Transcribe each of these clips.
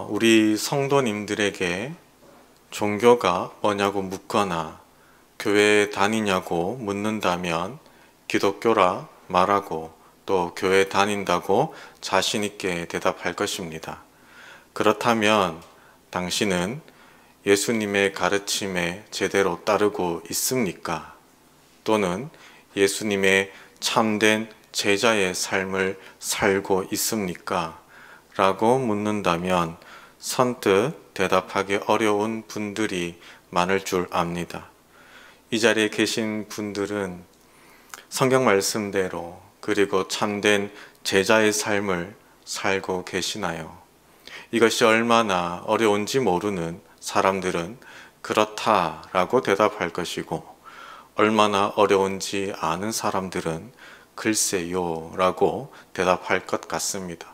우리 성도님들에게 종교가 뭐냐고 묻거나 교회 다니냐고 묻는다면 기독교라 말하고 또 교회 다닌다고 자신 있게 대답할 것입니다. 그렇다면 당신은 예수님의 가르침에 제대로 따르고 있습니까? 또는 예수님의 참된 제자의 삶을 살고 있습니까? 라고 묻는다면 선뜻 대답하기 어려운 분들이 많을 줄 압니다. 이 자리에 계신 분들은 성경 말씀대로 그리고 참된 제자의 삶을 살고 계시나요? 이것이 얼마나 어려운지 모르는 사람들은 그렇다라고 대답할 것이고, 얼마나 어려운지 아는 사람들은 글쎄요 라고 대답할 것 같습니다.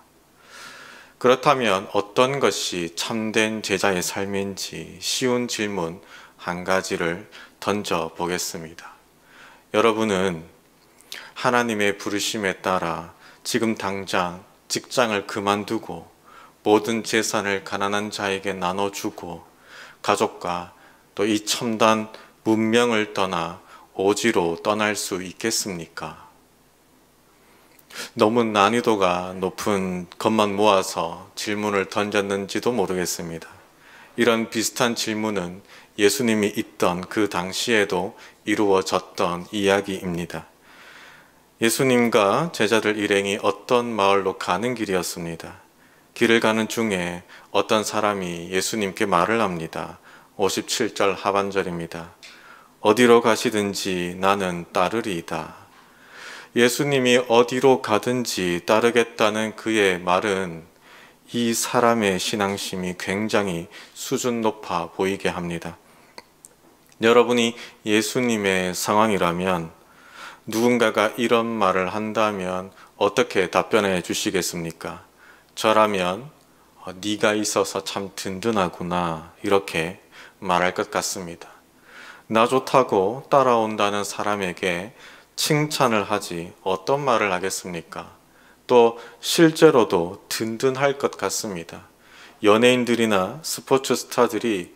그렇다면 어떤 것이 참된 제자의 삶인지 쉬운 질문 한 가지를 던져 보겠습니다. 여러분은 하나님의 부르심에 따라 지금 당장 직장을 그만두고 모든 재산을 가난한 자에게 나눠주고 가족과 또 이 첨단 문명을 떠나 오지로 떠날 수 있겠습니까? 너무 난이도가 높은 것만 모아서 질문을 던졌는지도 모르겠습니다. 이런 비슷한 질문은 예수님이 있던 그 당시에도 이루어졌던 이야기입니다. 예수님과 제자들 일행이 어떤 마을로 가는 길이었습니다. 길을 가는 중에 어떤 사람이 예수님께 말을 합니다. 57절 하반절입니다. 어디로 가시든지 나는 따르리이다. 예수님이 어디로 가든지 따르겠다는 그의 말은 이 사람의 신앙심이 굉장히 수준 높아 보이게 합니다. 여러분이 예수님의 상황이라면 누군가가 이런 말을 한다면 어떻게 답변해 주시겠습니까? 저라면 네가 있어서 참 든든하구나 이렇게 말할 것 같습니다. 나 좋다고 따라온다는 사람에게 칭찬을 하지 어떤 말을 하겠습니까? 또 실제로도 든든할 것 같습니다. 연예인들이나 스포츠 스타들이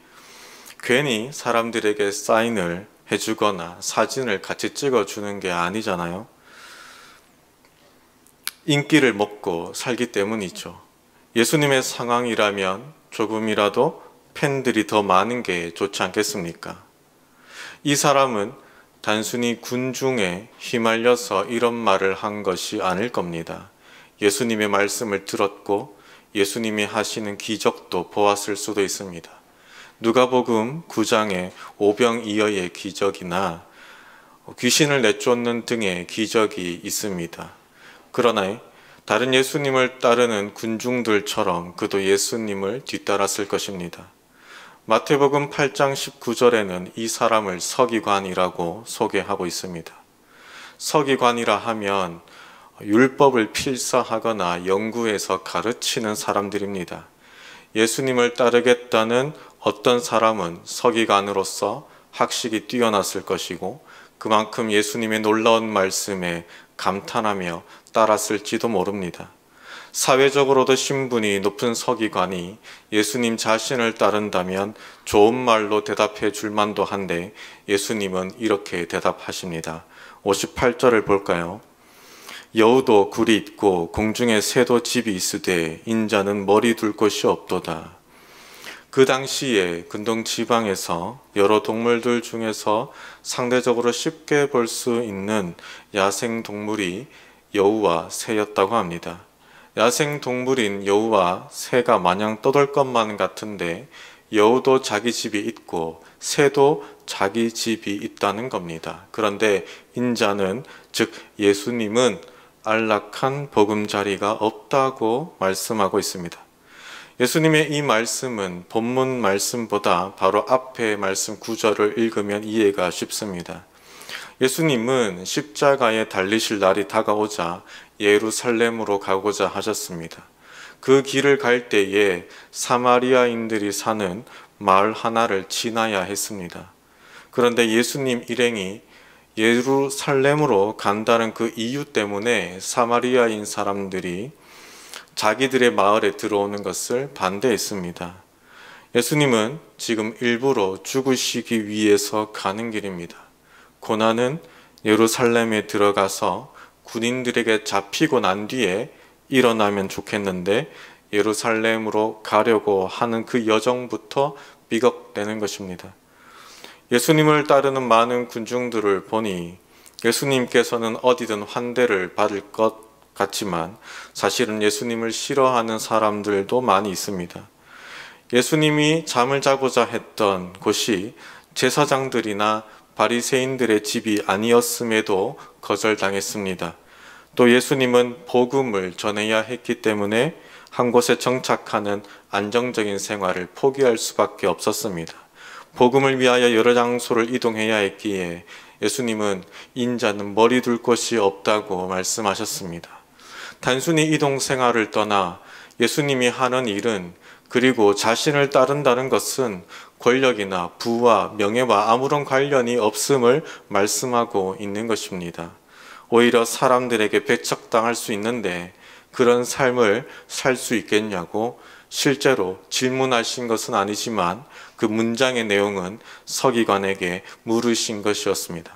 괜히 사람들에게 사인을 해주거나 사진을 같이 찍어주는 게 아니잖아요. 인기를 먹고 살기 때문이죠. 예수님의 상황이라면 조금이라도 팬들이 더 많은 게 좋지 않겠습니까? 이 사람은 단순히 군중에 휘말려서 이런 말을 한 것이 아닐 겁니다. 예수님의 말씀을 들었고 예수님이 하시는 기적도 보았을 수도 있습니다. 누가복음 9장의 오병이어의 기적이나 귀신을 내쫓는 등의 기적이 있습니다. 그러나 다른 예수님을 따르는 군중들처럼 그도 예수님을 뒤따랐을 것입니다. 마태복음 8장 19절에는 이 사람을 서기관이라고 소개하고 있습니다. 서기관이라 하면 율법을 필사하거나 연구해서 가르치는 사람들입니다. 예수님을 따르겠다는 어떤 사람은 서기관으로서 학식이 뛰어났을 것이고 그만큼 예수님의 놀라운 말씀에 감탄하며 따랐을지도 모릅니다. 사회적으로도 신분이 높은 서기관이 예수님 자신을 따른다면 좋은 말로 대답해 줄 만도 한데 예수님은 이렇게 대답하십니다. 58절을 볼까요? 여우도 굴이 있고 공중에 새도 집이 있으되 인자는 머리 둘 곳이 없도다. 그 당시에 근동 지방에서 여러 동물들 중에서 상대적으로 쉽게 볼 수 있는 야생 동물이 여우와 새였다고 합니다. 야생 동물인 여우와 새가 마냥 떠돌 것만 같은데 여우도 자기 집이 있고 새도 자기 집이 있다는 겁니다. 그런데 인자는, 즉 예수님은 안락한 보금자리가 없다고 말씀하고 있습니다. 예수님의 이 말씀은 본문 말씀보다 바로 앞에 말씀 9절을 읽으면 이해가 쉽습니다. 예수님은 십자가에 달리실 날이 다가오자 예루살렘으로 가고자 하셨습니다. 그 길을 갈 때에 사마리아인들이 사는 마을 하나를 지나야 했습니다. 그런데 예수님 일행이 예루살렘으로 간다는 그 이유 때문에 사마리아인 사람들이 자기들의 마을에 들어오는 것을 반대했습니다. 예수님은 지금 일부러 죽으시기 위해서 가는 길입니다. 고난은 예루살렘에 들어가서 군인들에게 잡히고 난 뒤에 일어나면 좋겠는데 예루살렘으로 가려고 하는 그 여정부터 삐걱대는 것입니다. 예수님을 따르는 많은 군중들을 보니 예수님께서는 어디든 환대를 받을 것 같지만 사실은 예수님을 싫어하는 사람들도 많이 있습니다. 예수님이 잠을 자고자 했던 곳이 제사장들이나 바리새인들의 집이 아니었음에도 거절당했습니다. 또 예수님은 복음을 전해야 했기 때문에 한 곳에 정착하는 안정적인 생활을 포기할 수밖에 없었습니다. 복음을 위하여 여러 장소를 이동해야 했기에 예수님은 인자는 머리 둘 곳이 없다고 말씀하셨습니다. 단순히 이동 생활을 떠나 예수님이 하는 일은 그리고 자신을 따른다는 것은 권력이나 부와 명예와 아무런 관련이 없음을 말씀하고 있는 것입니다. 오히려 사람들에게 배척당할 수 있는데 그런 삶을 살 수 있겠냐고 실제로 질문하신 것은 아니지만 그 문장의 내용은 서기관에게 물으신 것이었습니다.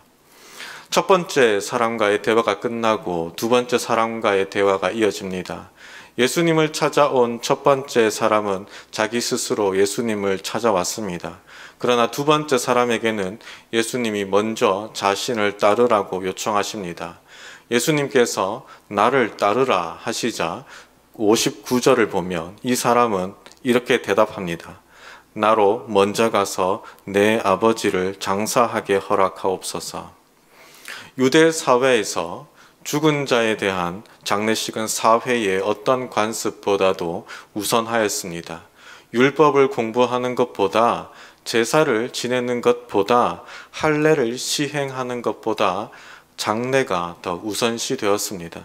첫 번째 사람과의 대화가 끝나고 두 번째 사람과의 대화가 이어집니다. 예수님을 찾아온 첫 번째 사람은 자기 스스로 예수님을 찾아왔습니다. 그러나 두 번째 사람에게는 예수님이 먼저 자신을 따르라고 요청하십니다. 예수님께서 나를 따르라 하시자 59절을 보면 이 사람은 이렇게 대답합니다. 나로 먼저 가서 내 아버지를 장사하게 허락하옵소서. 유대 사회에서 죽은 자에 대한 장례식은 사회의 어떤 관습보다도 우선하였습니다. 율법을 공부하는 것보다 제사를 지내는 것보다 할례를 시행하는 것보다 장례가 더 우선시 되었습니다.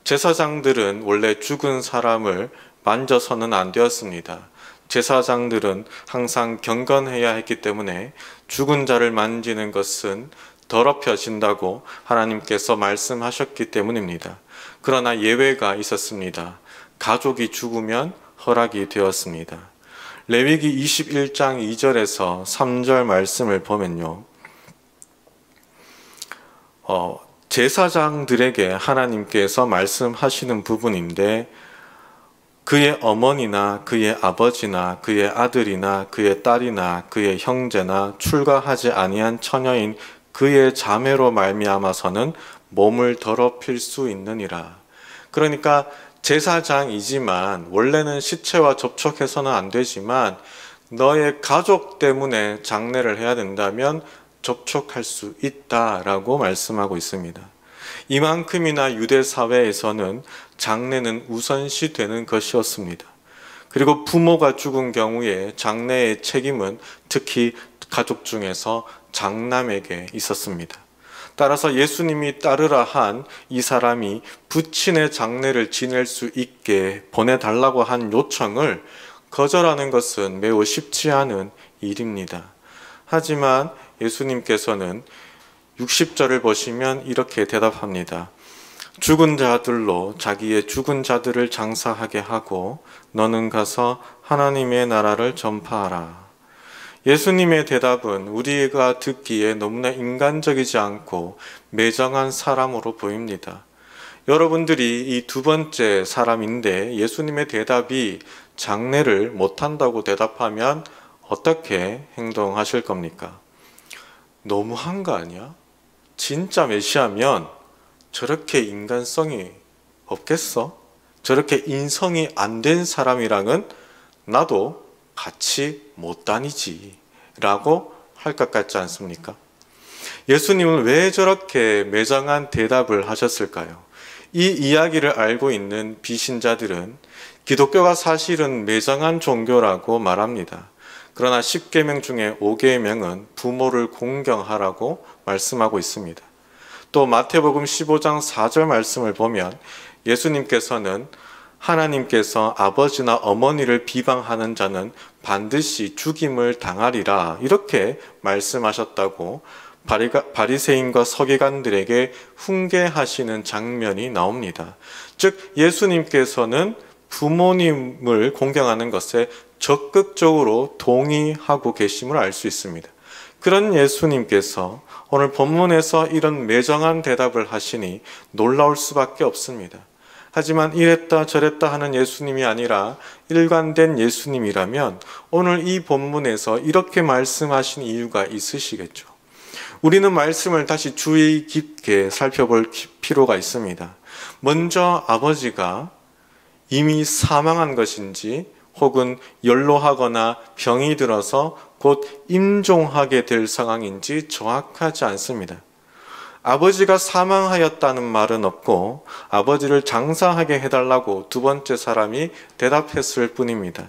제사장들은 원래 죽은 사람을 만져서는 안 되었습니다. 제사장들은 항상 경건해야 했기 때문에 죽은 자를 만지는 것은 더럽혀진다고 하나님께서 말씀하셨기 때문입니다. 그러나 예외가 있었습니다. 가족이 죽으면 허락이 되었습니다. 레위기 21장 2절에서 3절 말씀을 보면요. 제사장들에게 하나님께서 말씀하시는 부분인데 그의 어머니나 그의 아버지나 그의 아들이나 그의 딸이나 그의 형제나 출가하지 아니한 처녀인 그의 자매로 말미암아서는 몸을 더럽힐 수 있느니라. 그러니까 제사장이지만 원래는 시체와 접촉해서는 안 되지만 너의 가족 때문에 장례를 해야 된다면 접촉할 수 있다라고 말씀하고 있습니다. 이만큼이나 유대 사회에서는 장례는 우선시 되는 것이었습니다. 그리고 부모가 죽은 경우에 장례의 책임은 특히 가족 중에서 장남에게 있었습니다. 따라서 예수님이 따르라 한 이 사람이 부친의 장례를 지낼 수 있게 보내달라고 한 요청을 거절하는 것은 매우 쉽지 않은 일입니다. 하지만 예수님께서는 60절을 보시면 이렇게 대답합니다. 죽은 자들로 자기의 죽은 자들을 장사하게 하고 너는 가서 하나님의 나라를 전파하라. 예수님의 대답은 우리가 듣기에 너무나 인간적이지 않고 매정한 사람으로 보입니다. 여러분들이 이 두 번째 사람인데 예수님의 대답이 장례를 못한다고 대답하면 어떻게 행동하실 겁니까? 너무한 거 아니야? 진짜 메시아면 저렇게 인간성이 없겠어? 저렇게 인성이 안 된 사람이랑은 나도 같이 못 다니지 라고 할 것 같지 않습니까? 예수님은 왜 저렇게 매정한 대답을 하셨을까요? 이 이야기를 알고 있는 비신자들은 기독교가 사실은 매정한 종교라고 말합니다. 그러나 10계명 중에 5계명은 부모를 공경하라고 말씀하고 있습니다. 또 마태복음 15장 4절 말씀을 보면 예수님께서는 하나님께서 아버지나 어머니를 비방하는 자는 반드시 죽임을 당하리라 이렇게 말씀하셨다고 바리새인과 서기관들에게 훈계하시는 장면이 나옵니다. 즉 예수님께서는 부모님을 공경하는 것에 적극적으로 동의하고 계심을 알 수 있습니다. 그런 예수님께서 오늘 본문에서 이런 매정한 대답을 하시니 놀라울 수밖에 없습니다. 하지만 이랬다 저랬다 하는 예수님이 아니라 일관된 예수님이라면 오늘 이 본문에서 이렇게 말씀하신 이유가 있으시겠죠. 우리는 말씀을 다시 주의 깊게 살펴볼 필요가 있습니다. 먼저 아버지가 이미 사망한 것인지 혹은 연로하거나 병이 들어서 곧 임종하게 될 상황인지 정확하지 않습니다. 아버지가 사망하였다는 말은 없고 아버지를 장사하게 해달라고 두 번째 사람이 대답했을 뿐입니다.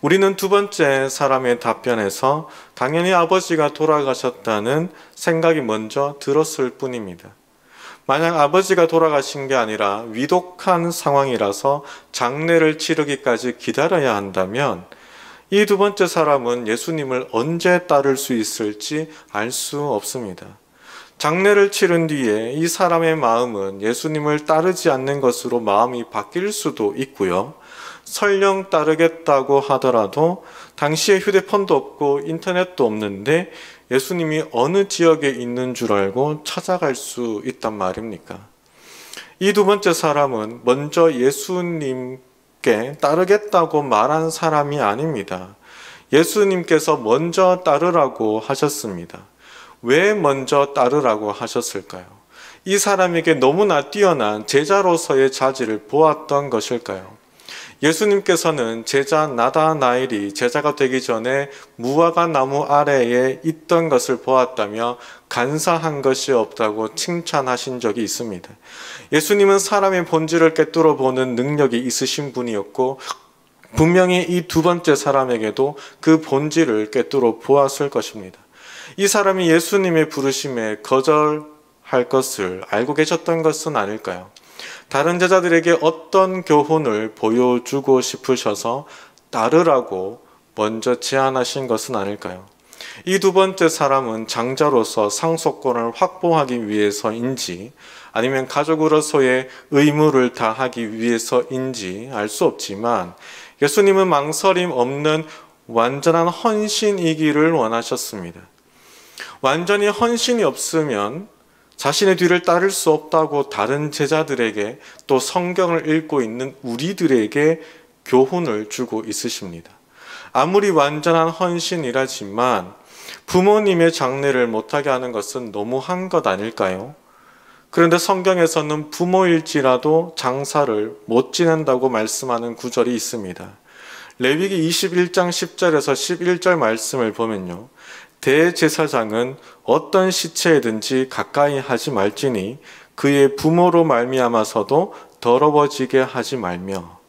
우리는 두 번째 사람의 답변에서 당연히 아버지가 돌아가셨다는 생각이 먼저 들었을 뿐입니다. 만약 아버지가 돌아가신 게 아니라 위독한 상황이라서 장례를 치르기까지 기다려야 한다면 이 두 번째 사람은 예수님을 언제 따를 수 있을지 알 수 없습니다. 장례를 치른 뒤에 이 사람의 마음은 예수님을 따르지 않는 것으로 마음이 바뀔 수도 있고요. 설령 따르겠다고 하더라도 당시에 휴대폰도 없고 인터넷도 없는데 예수님이 어느 지역에 있는 줄 알고 찾아갈 수 있단 말입니까? 이 두 번째 사람은 먼저 예수님께 따르겠다고 말한 사람이 아닙니다. 예수님께서 먼저 따르라고 하셨습니다. 왜 먼저 따르라고 하셨을까요? 이 사람에게 너무나 뛰어난 제자로서의 자질을 보았던 것일까요? 예수님께서는 제자 나다나엘이 제자가 되기 전에 무화과 나무 아래에 있던 것을 보았다며 간사한 것이 없다고 칭찬하신 적이 있습니다. 예수님은 사람의 본질을 꿰뚫어 보는 능력이 있으신 분이었고 분명히 이 두 번째 사람에게도 그 본질을 꿰뚫어 보았을 것입니다. 이 사람이 예수님의 부르심에 거절할 것을 알고 계셨던 것은 아닐까요? 다른 제자들에게 어떤 교훈을 보여주고 싶으셔서 따르라고 먼저 제안하신 것은 아닐까요? 이 두 번째 사람은 장자로서 상속권을 확보하기 위해서인지 아니면 가족으로서의 의무를 다하기 위해서인지 알 수 없지만 예수님은 망설임 없는 완전한 헌신이기를 원하셨습니다. 완전히 헌신이 없으면 자신의 뒤를 따를 수 없다고 다른 제자들에게 또 성경을 읽고 있는 우리들에게 교훈을 주고 있으십니다. 아무리 완전한 헌신이라지만 부모님의 장례를 못하게 하는 것은 너무한 것 아닐까요? 그런데 성경에서는 부모일지라도 장사를 못 지낸다고 말씀하는 구절이 있습니다. 레위기 21장 10절에서 11절 말씀을 보면요. 대제사장은 어떤 시체에든지 가까이 하지 말지니 그의 부모로 말미암아서도 더러워지게 하지 말며.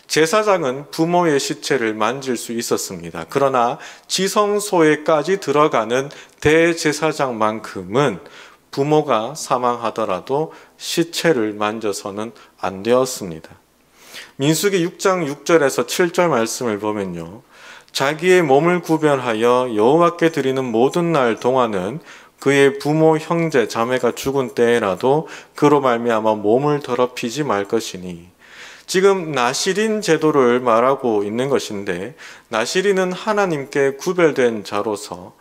제사장은 부모의 시체를 만질 수 있었습니다. 그러나 지성소에까지 들어가는 대제사장만큼은 부모가 사망하더라도 시체를 만져서는 안 되었습니다. 민수기 6장 6절에서 7절 말씀을 보면요. 자기의 몸을 구별하여 여호와께 드리는 모든 날 동안은 그의 부모, 형제, 자매가 죽은 때라도 그로 말미암아 몸을 더럽히지 말 것이니. 지금 나시린 제도를 말하고 있는 것인데 나시린은 하나님께 구별된 자로서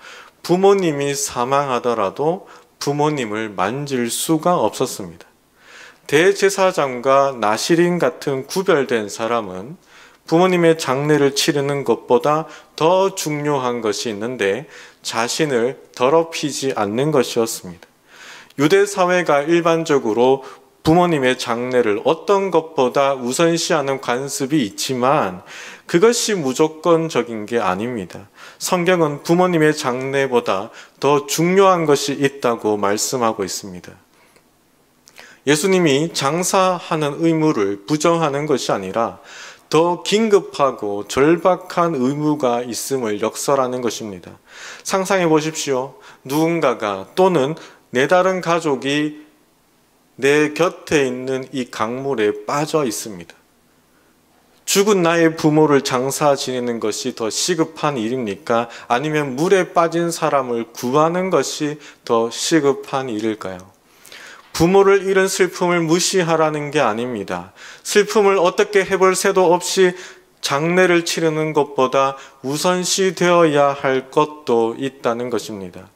부모님이 사망하더라도 부모님을 만질 수가 없었습니다. 대제사장과 나시린 같은 구별된 사람은 부모님의 장례를 치르는 것보다 더 중요한 것이 있는데 자신을 더럽히지 않는 것이었습니다. 유대 사회가 일반적으로 부모님의 장례를 어떤 것보다 우선시하는 관습이 있지만 그것이 무조건적인 게 아닙니다. 성경은 부모님의 장례보다 더 중요한 것이 있다고 말씀하고 있습니다. 예수님이 장사하는 의무를 부정하는 것이 아니라 더 긴급하고 절박한 의무가 있음을 역설하는 것입니다. 상상해 보십시오. 누군가가 또는 내 다른 가족이 내 곁에 있는 이 강물에 빠져 있습니다. 죽은 나의 부모를 장사 지내는 것이 더 시급한 일입니까? 아니면 물에 빠진 사람을 구하는 것이 더 시급한 일일까요? 부모를 잃은 슬픔을 무시하라는 게 아닙니다. 슬픔을 어떻게 해볼 새도 없이 장례를 치르는 것보다 우선시 되어야 할 것도 있다는 것입니다.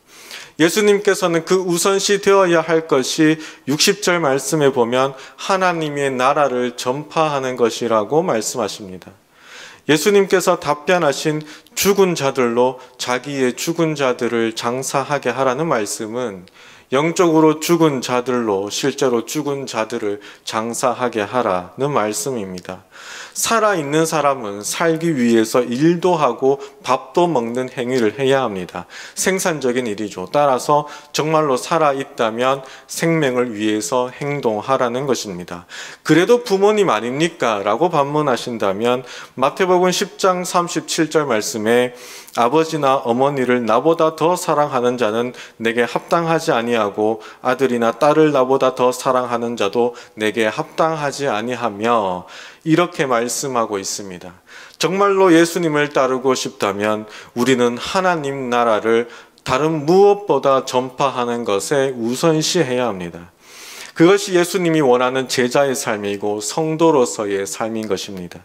예수님께서는 그 우선시 되어야 할 것이 60절 말씀에 보면 하나님의 나라를 전파하는 것이라고 말씀하십니다. 예수님께서 답변하신 죽은 자들로 자기의 죽은 자들을 장사하게 하라는 말씀은 영적으로 죽은 자들로 실제로 죽은 자들을 장사하게 하라는 말씀입니다. 살아있는 사람은 살기 위해서 일도 하고 밥도 먹는 행위를 해야 합니다. 생산적인 일이죠. 따라서 정말로 살아있다면 생명을 위해서 행동하라는 것입니다. 그래도 부모님 아닙니까? 라고 반문하신다면 마태복음 10장 37절 말씀에 아버지나 어머니를 나보다 더 사랑하는 자는 내게 합당하지 아니하고 아들이나 딸을 나보다 더 사랑하는 자도 내게 합당하지 아니하며 이렇게 말씀하고 있습니다. 정말로 예수님을 따르고 싶다면 우리는 하나님 나라를 다른 무엇보다 전파하는 것에 우선시해야 합니다. 그것이 예수님이 원하는 제자의 삶이고 성도로서의 삶인 것입니다.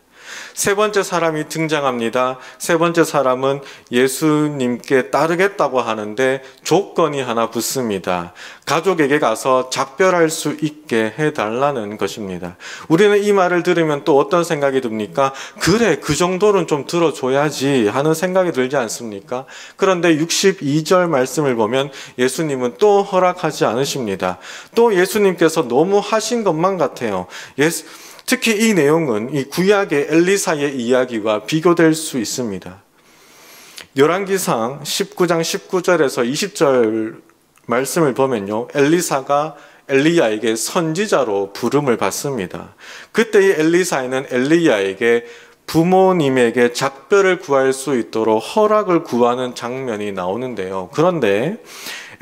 세 번째 사람이 등장합니다. 세 번째 사람은 예수님께 따르겠다고 하는데 조건이 하나 붙습니다. 가족에게 가서 작별할 수 있게 해달라는 것입니다. 우리는 이 말을 들으면 또 어떤 생각이 듭니까? 그래, 그 정도는 좀 들어줘야지 하는 생각이 들지 않습니까? 그런데 62절 말씀을 보면 예수님은 또 허락하지 않으십니다. 또 예수님께서 너무 하신 것만 같아요. 특히 이 내용은 이 구약의 엘리사의 이야기와 비교될 수 있습니다. 열왕기상 19장 19절에서 20절 말씀을 보면요, 엘리사가 엘리야에게 선지자로 부름을 받습니다. 그때의 엘리사에는 엘리야에게 부모님에게 작별을 구할 수 있도록 허락을 구하는 장면이 나오는데요. 그런데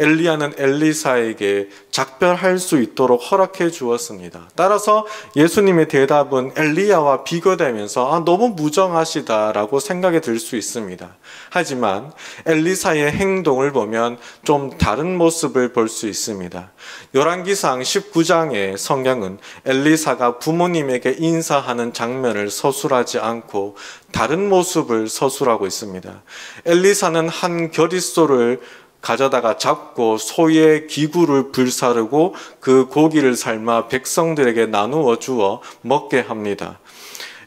엘리야는 엘리사에게 작별할 수 있도록 허락해 주었습니다. 따라서 예수님의 대답은 엘리야와 비교되면서 너무 무정하시다라고 생각이 들 수 있습니다. 하지만 엘리사의 행동을 보면 좀 다른 모습을 볼 수 있습니다. 열왕기상 19장의 성경은 엘리사가 부모님에게 인사하는 장면을 서술하지 않고 다른 모습을 서술하고 있습니다. 엘리사는 한 겨릿소를 가져다가 잡고 소의 기구를 불사르고 그 고기를 삶아 백성들에게 나누어 주어 먹게 합니다.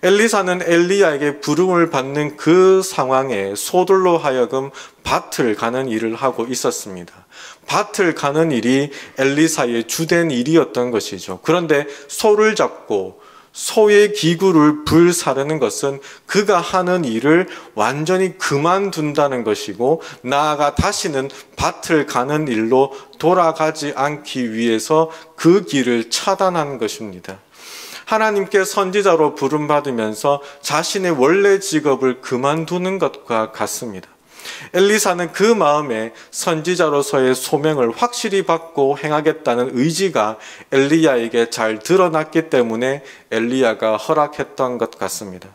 엘리사는 엘리야에게 부름을 받는 그 상황에 소들로 하여금 밭을 가는 일을 하고 있었습니다. 밭을 가는 일이 엘리사의 주된 일이었던 것이죠. 그런데 소를 잡고 소의 기구를 불사르는 것은 그가 하는 일을 완전히 그만둔다는 것이고 나아가 다시는 밭을 가는 일로 돌아가지 않기 위해서 그 길을 차단한 것입니다. 하나님께 선지자로 부름받으면서 자신의 원래 직업을 그만두는 것과 같습니다. 엘리사는 그 마음에 선지자로서의 소명을 확실히 받고 행하겠다는 의지가 엘리야에게 잘 드러났기 때문에 엘리야가 허락했던 것 같습니다.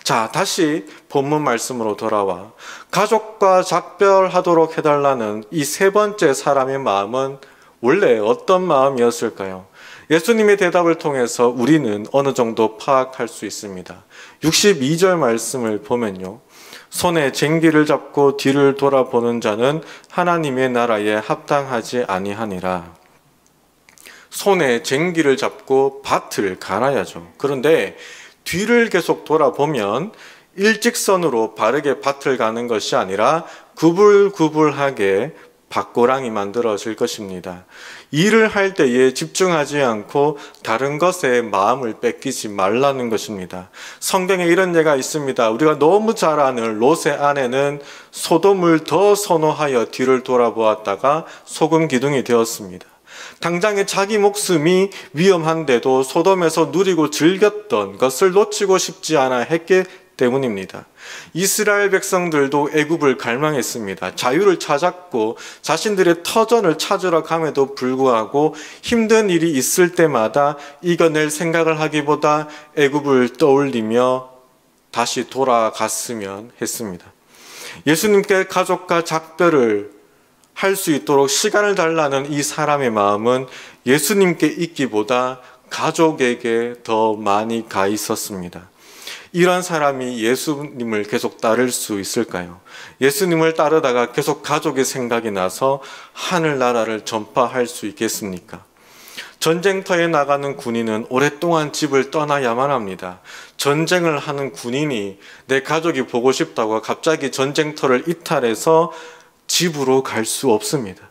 자, 다시 본문 말씀으로 돌아와 가족과 작별하도록 해달라는 이 세 번째 사람의 마음은 원래 어떤 마음이었을까요? 예수님의 대답을 통해서 우리는 어느 정도 파악할 수 있습니다. 62절 말씀을 보면요, 손에 쟁기를 잡고 뒤를 돌아보는 자는 하나님의 나라에 합당하지 아니하니라. 손에 쟁기를 잡고 밭을 갈아야죠. 그런데 뒤를 계속 돌아보면 일직선으로 바르게 밭을 가는 것이 아니라 구불구불하게 밭고랑이 만들어질 것입니다. 일을 할 때에 집중하지 않고 다른 것에 마음을 뺏기지 말라는 것입니다. 성경에 이런 예가 있습니다. 우리가 너무 잘 아는 롯의 아내는 소돔을 더 선호하여 뒤를 돌아보았다가 소금 기둥이 되었습니다. 당장에 자기 목숨이 위험한데도 소돔에서 누리고 즐겼던 것을 놓치고 싶지 않아 했기 때문입니다. 이스라엘 백성들도 애굽을 갈망했습니다. 자유를 찾았고 자신들의 터전을 찾으러 감에도 불구하고 힘든 일이 있을 때마다 이겨낼 생각을 하기보다 애굽을 떠올리며 다시 돌아갔으면 했습니다. 예수님께 가족과 작별을 할 수 있도록 시간을 달라는 이 사람의 마음은 예수님께 있기보다 가족에게 더 많이 가 있었습니다. 이런 사람이 예수님을 계속 따를 수 있을까요? 예수님을 따르다가 계속 가족의 생각이 나서 하늘나라를 전파할 수 있겠습니까? 전쟁터에 나가는 군인은 오랫동안 집을 떠나야만 합니다. 전쟁을 하는 군인이 내 가족이 보고 싶다고 갑자기 전쟁터를 이탈해서 집으로 갈 수 없습니다.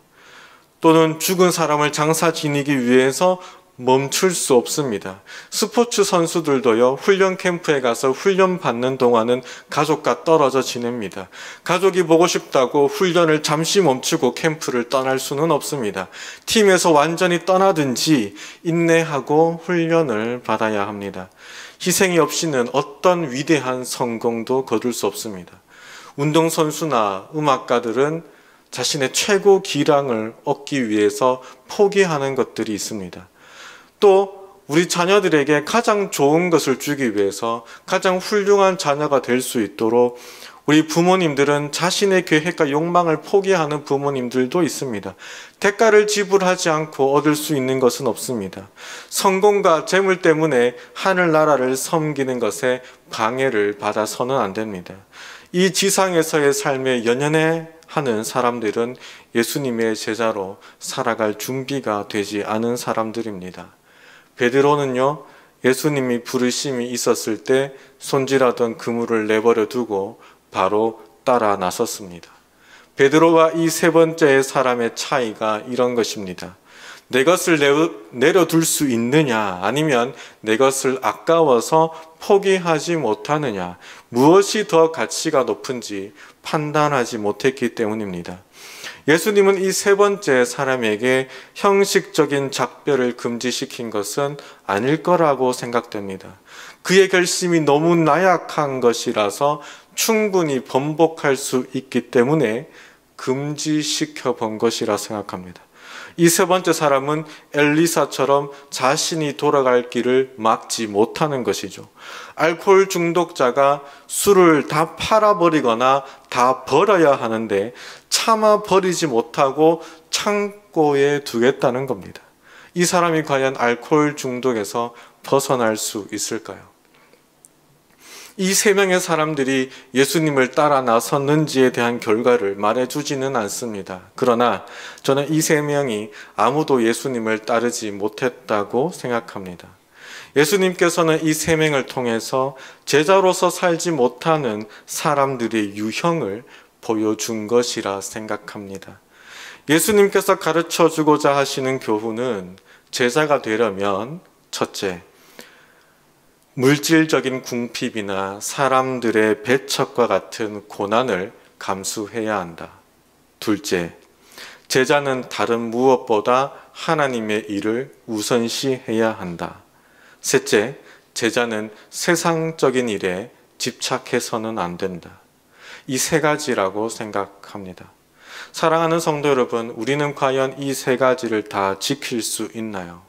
또는 죽은 사람을 장사 지니기 위해서 멈출 수 없습니다. 스포츠 선수들도요, 훈련 캠프에 가서 훈련 받는 동안은 가족과 떨어져 지냅니다. 가족이 보고 싶다고 훈련을 잠시 멈추고 캠프를 떠날 수는 없습니다. 팀에서 완전히 떠나든지 인내하고 훈련을 받아야 합니다. 희생이 없이는 어떤 위대한 성공도 거둘 수 없습니다. 운동선수나 음악가들은 자신의 최고 기량을 얻기 위해서 포기하는 것들이 있습니다. 또 우리 자녀들에게 가장 좋은 것을 주기 위해서 가장 훌륭한 자녀가 될 수 있도록 우리 부모님들은 자신의 계획과 욕망을 포기하는 부모님들도 있습니다. 대가를 지불하지 않고 얻을 수 있는 것은 없습니다. 성공과 재물 때문에 하늘나라를 섬기는 것에 방해를 받아서는 안 됩니다. 이 지상에서의 삶에 연연해 하는 사람들은 예수님의 제자로 살아갈 준비가 되지 않은 사람들입니다. 베드로는요, 예수님이 부르심이 있었을 때 손질하던 그물을 내버려 두고 바로 따라 나섰습니다. 베드로와 이 세 번째 사람의 차이가 이런 것입니다. 내 것을 내려둘 수 있느냐, 아니면 내 것을 아까워서 포기하지 못하느냐, 무엇이 더 가치가 높은지 판단하지 못했기 때문입니다. 예수님은 이 세 번째 사람에게 형식적인 작별을 금지시킨 것은 아닐 거라고 생각됩니다. 그의 결심이 너무 나약한 것이라서 충분히 번복할 수 있기 때문에 금지시켜 본 것이라 생각합니다. 이 세 번째 사람은 엘리사처럼 자신이 돌아갈 길을 막지 못하는 것이죠. 알코올 중독자가 술을 다 팔아버리거나 다 버려야 하는데 차마 버리지 못하고 창고에 두겠다는 겁니다. 이 사람이 과연 알코올 중독에서 벗어날 수 있을까요? 이 세 명의 사람들이 예수님을 따라 나섰는지에 대한 결과를 말해주지는 않습니다. 그러나 저는 이 세 명이 아무도 예수님을 따르지 못했다고 생각합니다. 예수님께서는 이 세 명을 통해서 제자로서 살지 못하는 사람들의 유형을 보여준 것이라 생각합니다. 예수님께서 가르쳐 주고자 하시는 교훈은 제자가 되려면 첫째, 물질적인 궁핍이나 사람들의 배척과 같은 고난을 감수해야 한다. 둘째, 제자는 다른 무엇보다 하나님의 일을 우선시해야 한다. 셋째, 제자는 세상적인 일에 집착해서는 안 된다. 이 세 가지라고 생각합니다. 사랑하는 성도 여러분, 우리는 과연 이 세 가지를 다 지킬 수 있나요?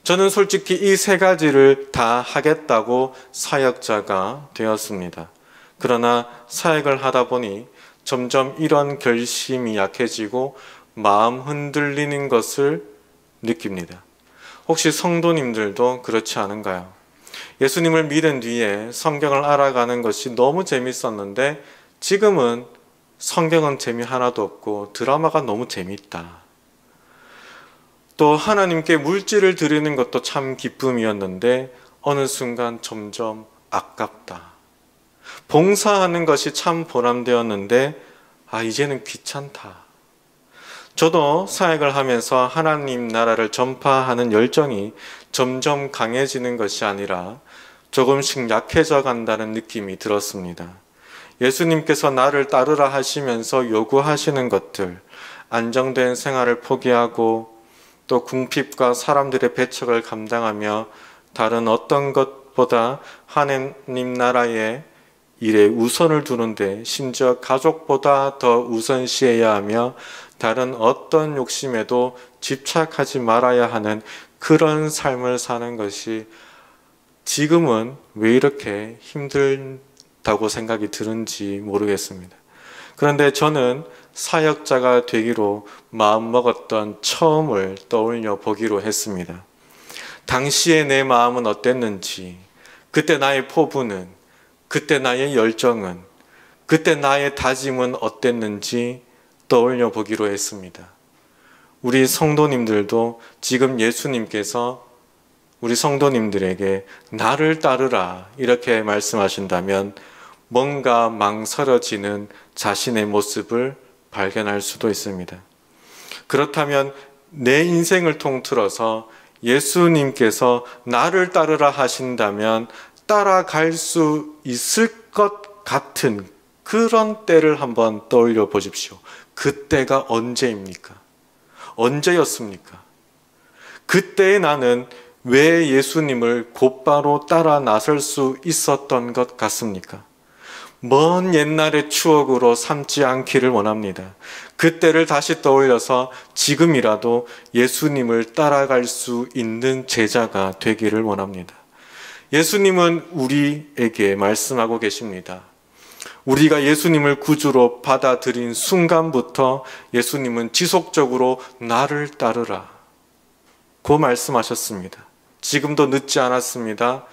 저는 솔직히 이 세 가지를 다 하겠다고 사역자가 되었습니다. 그러나 사역을 하다 보니 점점 이런 결심이 약해지고 마음 흔들리는 것을 느낍니다. 혹시 성도님들도 그렇지 않은가요? 예수님을 믿은 뒤에 성경을 알아가는 것이 너무 재밌었는데 지금은 성경은 재미 하나도 없고 드라마가 너무 재밌다. 또 하나님께 물질을 드리는 것도 참 기쁨이었는데 어느 순간 점점 아깝다. 봉사하는 것이 참 보람되었는데 이제는 귀찮다. 저도 사역을 하면서 하나님 나라를 전파하는 열정이 점점 강해지는 것이 아니라 조금씩 약해져 간다는 느낌이 들었습니다. 예수님께서 나를 따르라 하시면서 요구하시는 것들, 안정된 생활을 포기하고 또 궁핍과 사람들의 배척을 감당하며 다른 어떤 것보다 하나님 나라의 일에 우선을 두는데 심지어 가족보다 더 우선시해야 하며 다른 어떤 욕심에도 집착하지 말아야 하는 그런 삶을 사는 것이 지금은 왜 이렇게 힘들다고 생각이 드는지 모르겠습니다. 그런데 저는 사역자가 되기로 마음먹었던 처음을 떠올려 보기로 했습니다. 당시에 내 마음은 어땠는지, 그때 나의 포부는, 그때 나의 열정은, 그때 나의 다짐은 어땠는지 떠올려 보기로 했습니다. 우리 성도님들도 지금 예수님께서 우리 성도님들에게 나를 따르라 이렇게 말씀하신다면 뭔가 망설여지는 자신의 모습을 발견할 수도 있습니다. 그렇다면 내 인생을 통틀어서 예수님께서 나를 따르라 하신다면 따라갈 수 있을 것 같은 그런 때를 한번 떠올려 보십시오. 그때가 언제입니까? 언제였습니까? 그때의 나는 왜 예수님을 곧바로 따라 나설 수 있었던 것 같습니까? 먼 옛날의 추억으로 삼지 않기를 원합니다. 그때를 다시 떠올려서 지금이라도 예수님을 따라갈 수 있는 제자가 되기를 원합니다. 예수님은 우리에게 말씀하고 계십니다. 우리가 예수님을 구주로 받아들인 순간부터 예수님은 지속적으로 나를 따르라 고 말씀하셨습니다. 지금도 늦지 않았습니다.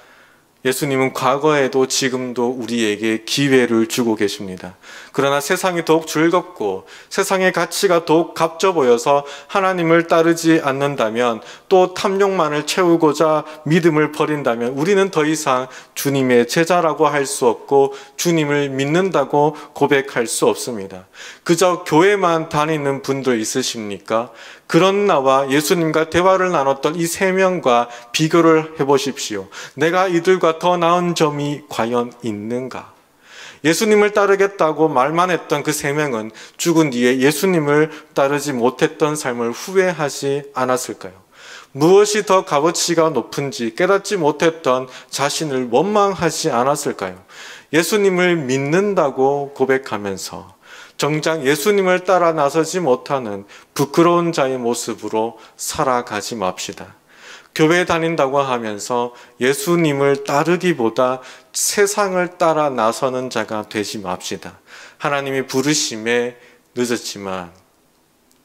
예수님은 과거에도 지금도 우리에게 기회를 주고 계십니다. 그러나 세상이 더욱 즐겁고 세상의 가치가 더욱 값져 보여서 하나님을 따르지 않는다면, 또 탐욕만을 채우고자 믿음을 버린다면 우리는 더 이상 주님의 제자라고 할 수 없고 주님을 믿는다고 고백할 수 없습니다. 그저 교회만 다니는 분들 있으십니까? 그런 나와 예수님과 대화를 나눴던 이 세 명과 비교를 해보십시오. 내가 이들과 더 나은 점이 과연 있는가? 예수님을 따르겠다고 말만 했던 그 세 명은 죽은 뒤에 예수님을 따르지 못했던 삶을 후회하지 않았을까요? 무엇이 더 값어치가 높은지 깨닫지 못했던 자신을 원망하지 않았을까요? 예수님을 믿는다고 고백하면서 정작 예수님을 따라 나서지 못하는 부끄러운 자의 모습으로 살아가지 맙시다. 교회 다닌다고 하면서 예수님을 따르기보다 세상을 따라 나서는 자가 되지 맙시다. 하나님이 부르심에 늦었지만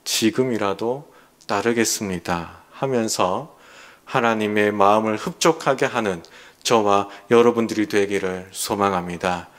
지금이라도 따르겠습니다 하면서 하나님의 마음을 흡족하게 하는 저와 여러분들이 되기를 소망합니다.